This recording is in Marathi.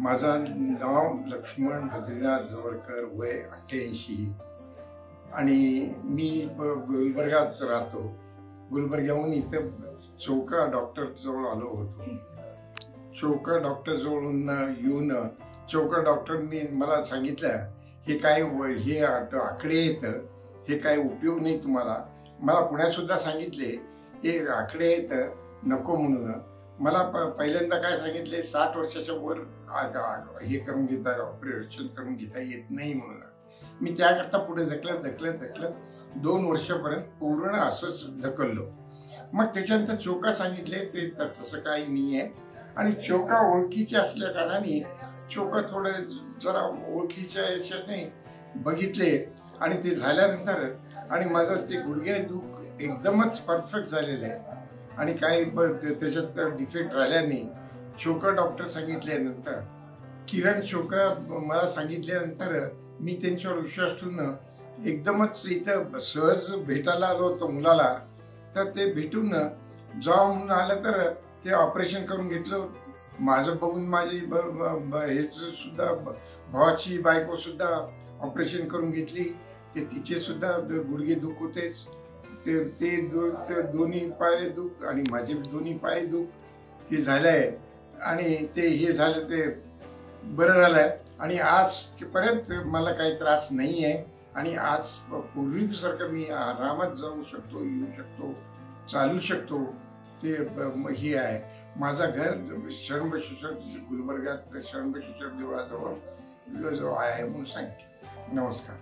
माझं नाव लक्ष्मण बद्रीनाथ जवळकर, वय 88 आणि मी गुलबर्ग्यात राहतो. गुलबर्ग्याहून इथं चौका डॉक्टर जवळ आलो होतो. चौका डॉक्टर जवळून येऊन चौका डॉक्टरनी मला सांगितलं हे काय हे आकडे येतं, हे काय उपयोग नाही तुम्हाला. मला पुण्यात सुद्धा सांगितले हे आकडे येतं नको म्हणून. मला पहिल्यांदा काय सांगितले 60 वर्षाच्या वर हे करून घेता, ऑपरेशन करून घेता येत नाही म्हणून. मी त्याकरता पुढे ढकलत 2 वर्षापर्यंत पूर्ण असंच ढकललो. मग त्याच्यानंतर चौका सांगितले ते तसं काही नाही आहे. आणि चौका ओळखीचे असल्या कारणाने चौका थोडं जरा ओळखीच्या याच्याने बघितले आणि ते झाल्यानंतर आणि माझं ते गुडघे दुख एकदमच परफेक्ट झालेलं आहे आणि काही त्याच्यात डिफेक्ट राहिल्याने चौका डॉक्टर सांगितल्यानंतर किरण चौका मला सांगितल्यानंतर मी त्यांच्यावर विश्वास ठेवून एकदमच इथं सहज भेटायला आलो होतो मुलाला. तर ते भेटून जा म्हणून आलं तर ते ऑपरेशन करून घेतलं. माझं बघून माझी हे सुद्धा भावाची बायको सुद्धा ऑपरेशन करून घेतली. ते तिचे सुद्धा गुडघे दुख होतेच. ते दोन्ही पाय दुख आणि माझे दोन्ही पाय दुख हे झालंय आणि ते हे झालं ते बरं झालंय आणि आजपर्यंत मला काही त्रास नाही आहे. आणि आज पूर्वीसारखं मी आरामात जाऊ शकतो, येऊ शकतो, चालू शकतो. ते हे आहे. माझं घर शरणबसवेश्वर गुलबर्ग्यात शरणबसवेश्वर देवळाजवळ आहे म्हणून सांगितलं. नमस्कार.